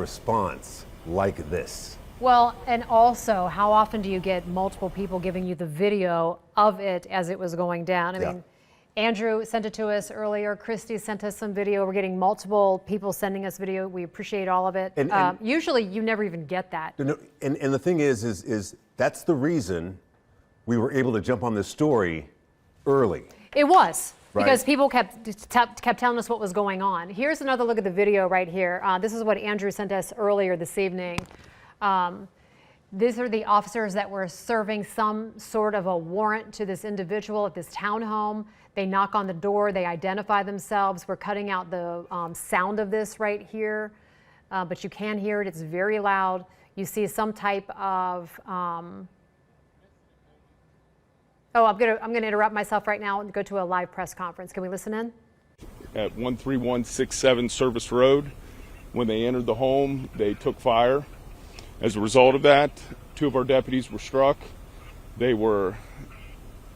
response like this? Well, and also, how often do you get multiple people giving you the video of it as it was going down? I mean, Andrew sent it to us earlier. Christy sent us some video. We're getting multiple people sending us video. We appreciate all of it. And usually, you never even get that. And the thing is that's the reason we were able to jump on this story early. It was. Right. Because people kept telling us what was going on. Here's another look at the video right here. This is what Andrew sent us earlier this evening. These are the officers that were serving some sort of a warrant to this individual at this townhome. They knock on the door. They identify themselves. We're cutting out the sound of this right here, but you can hear it. It's very loud. You see some type of Oh, I'm gonna interrupt myself right now and go to a live press conference. Can we listen in? At 13167 Service Road, when they entered the home, they took fire. As a result of that, 2 of our deputies were struck. They were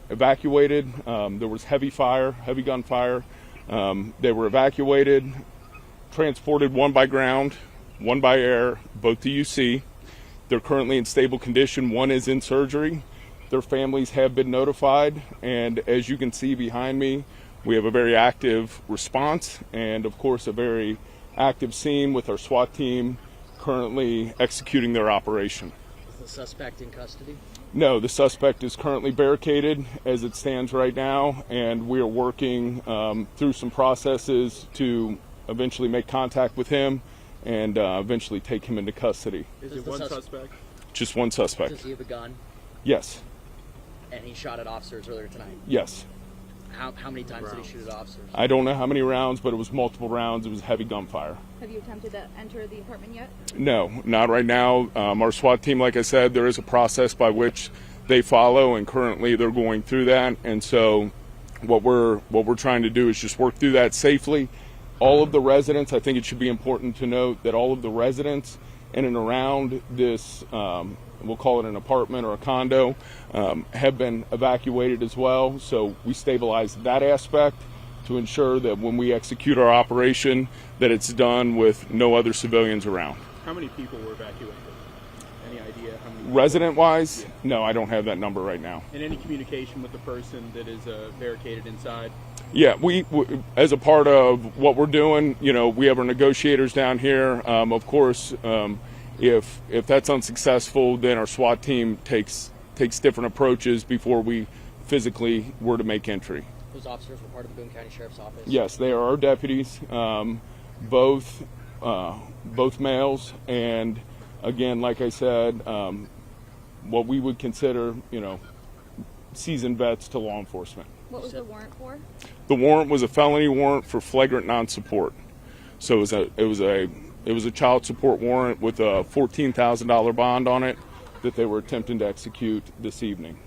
evacuated. There was heavy gunfire. They were evacuated, transported, 1 by ground, 1 by air, both to UC. They're currently in stable condition. 1 is in surgery. Their families have been notified, and as you can see behind me, we have a very active response and, of course, a very active scene with our SWAT team currently executing their operation. Is the suspect in custody? No, the suspect is currently barricaded as it stands right now, and we are working through some processes to eventually make contact with him and eventually take him into custody. Is it one suspect? Just 1 suspect. Does he have a gun? Yes. And he shot at officers earlier tonight? Yes. How many times did he shoot at officers? I don't know how many rounds, but it was multiple rounds. It was heavy gunfire. Have you attempted to enter the apartment yet? No, not right now. Our SWAT team, like I said, there is a process by which they follow, and currently they're going through that. And so what we're trying to do is just work through that safely. All of the residents, I think it should be important to note that all of the residents in and around this we'll call it an apartment or a condo, have been evacuated as well. So we stabilize that aspect to ensure that when we execute our operation, that it's done with no other civilians around. How many people were evacuated? Any idea how many? Resident-wise? Yeah. No, I don't have that number right now. And any communication with the person that is barricaded inside? Yeah, we as a part of what we're doing, we have our negotiators down here. Of course, if that's unsuccessful, then our SWAT team takes different approaches before we physically were to make entry. Those officers were part of the Boone County Sheriff's Office? Yes, they are our deputies, both males, and again, like I said, what we would consider, seasoned vets to law enforcement. What was the warrant for? The warrant was a felony warrant for flagrant non-support. So it was a child support warrant with a $14,000 bond on it that they were attempting to execute this evening.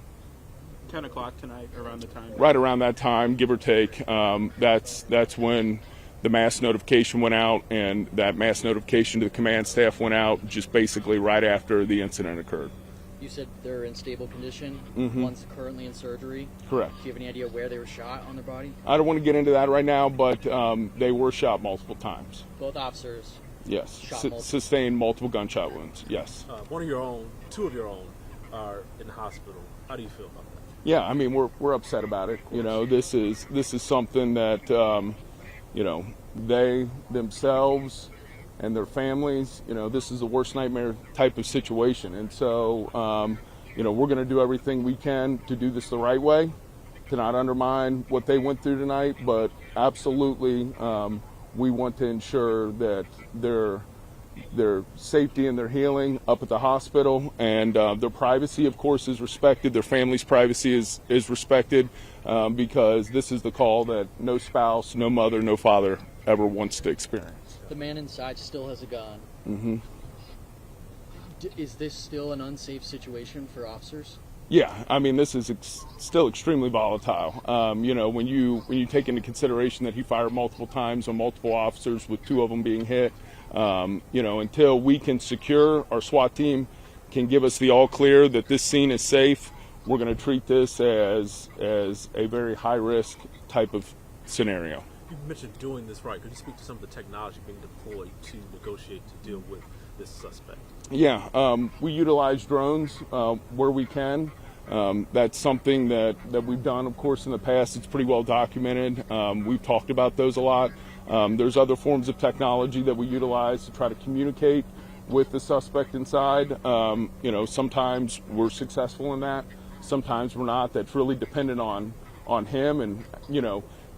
10 o'clock tonight, around the time? Right around that time, give or take. That's when the mass notification went out, and that mass notification to the command staff went out just basically right after the incident occurred. You said they're in stable condition. Mm-hmm. One's currently in surgery. Correct. Do you have any idea where they were shot on their body? I don't want to get into that right now, but they were shot multiple times. Both officers? Yes. Shot sustained multiple gunshot wounds. Yes. One of your own, 2 of your own are in the hospital. How do you feel about that? Yeah, I mean, we're upset about it. This is something that they themselves and their families, this is the worst nightmare type of situation. And so, we're going to do everything we can to do this the right way, to not undermine what they went through tonight, but absolutely we want to ensure that their safety and their healing up at the hospital, and their privacy, of course, is respected. Their family's privacy is respected, because this is the call that no spouse, no mother, no father ever wants to experience. The man inside still has a gun. Mm-hmm. Is this still an unsafe situation for officers? Yeah, I mean, this is still extremely volatile. When you take into consideration that he fired multiple times on multiple officers with 2 of them being hit, until we can secure, our SWAT team can give us the all clear that this scene is safe, we're going to treat this as a very high risk type of scenario. You mentioned doing this right. Could you speak to some of the technology being deployed to negotiate to deal with this suspect? Yeah, we utilize drones where we can. That's something that we've done, of course, in the past. It's pretty well documented. We've talked about those a lot. There's other forms of technology that we utilize to try to communicate with the suspect inside. Sometimes we're successful in that. Sometimes we're not. That's really dependent on him. And,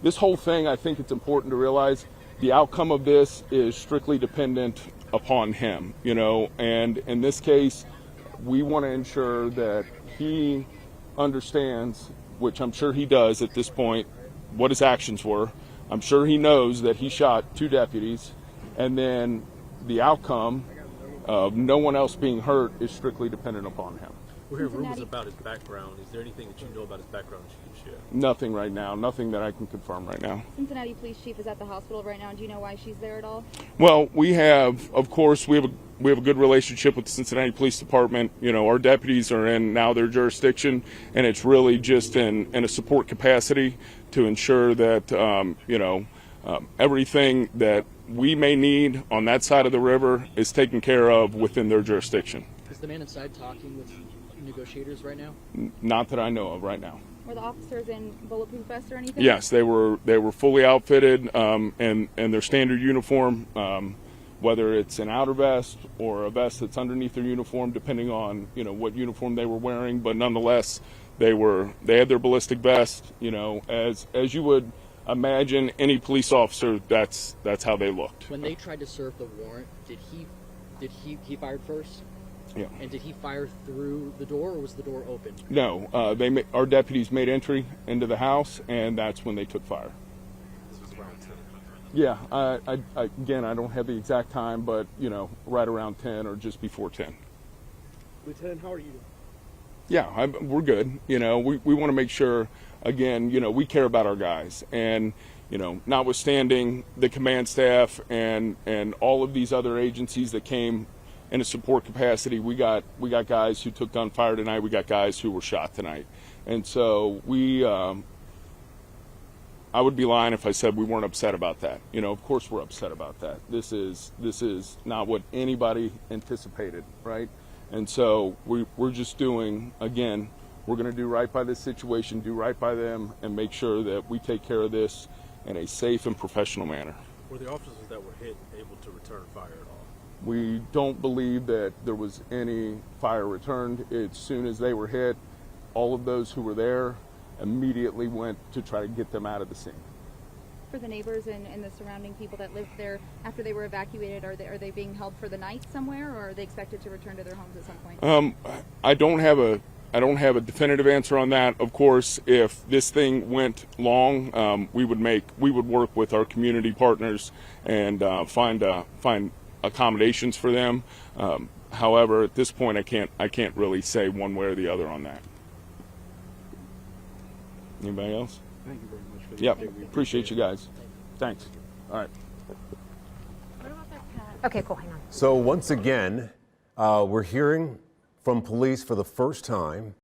this whole thing, I think it's important to realize the outcome of this is strictly dependent upon him, and in this case, we want to ensure that he understands, which I'm sure he does at this point, what his actions were. I'm sure he knows that he shot 2 deputies, and then the outcome of no one else being hurt is strictly dependent upon him. We're hearing rumors about his background. Is there anything that you know about his background that you can share? Nothing right now. Nothing that I can confirm right now. Cincinnati police chief is at the hospital right now. Do you know why she's there at all? Well, we have a good relationship with the Cincinnati Police Department. Our deputies are in now their jurisdiction, and it's really just in a support capacity to ensure that everything that we may need on that side of the river is taken care of within their jurisdiction. Is the man inside talking with negotiators right now? Not that I know of right now. Were the officers in bulletproof vests or anything? Yes, they were fully outfitted in their standard uniform, whether it's an outer vest or a vest that's underneath their uniform, depending on what uniform they were wearing. But nonetheless, they had their ballistic vest. As you would imagine any police officer, that's how they looked. When they tried to serve the warrant, did he fired first? Yeah. And did he fire through the door, or was the door open? No, our deputies made entry into the house, and that's when they took fire. This was around 10. Yeah, again, I don't have the exact time, but right around 10 or just before 10. Lieutenant, how are you? Yeah, we're good. We want to make sure, again, we care about our guys, and notwithstanding the command staff and all of these other agencies that came in a support capacity, we got guys who took gunfire tonight. We got guys who were shot tonight, and so I would be lying if I said we weren't upset about that. Of course we're upset about that. This is not what anybody anticipated, right? And so we're just doing, again, we're going to do right by this situation, do right by them, and make sure that we take care of this in a safe and professional manner. Were the officers that were hit able to return fire at all? We don't believe that there was any fire returned. As soon as they were hit, all of those who were there immediately went to try to get them out of the scene. For the neighbors and the surrounding people that lived there after they were evacuated, are they being held for the night somewhere, or are they expected to return to their homes at some point? I don't have a definitive answer on that. Of course, if this thing went long, we would work with our community partners and find accommodations for them. However, at this point, I can't really say one way or the other on that. Anybody else? Thank you very much for the Yep. update. We Appreciate you guys. Thanks. All right. Okay, cool, hang on. So once again, we're hearing from police for the first time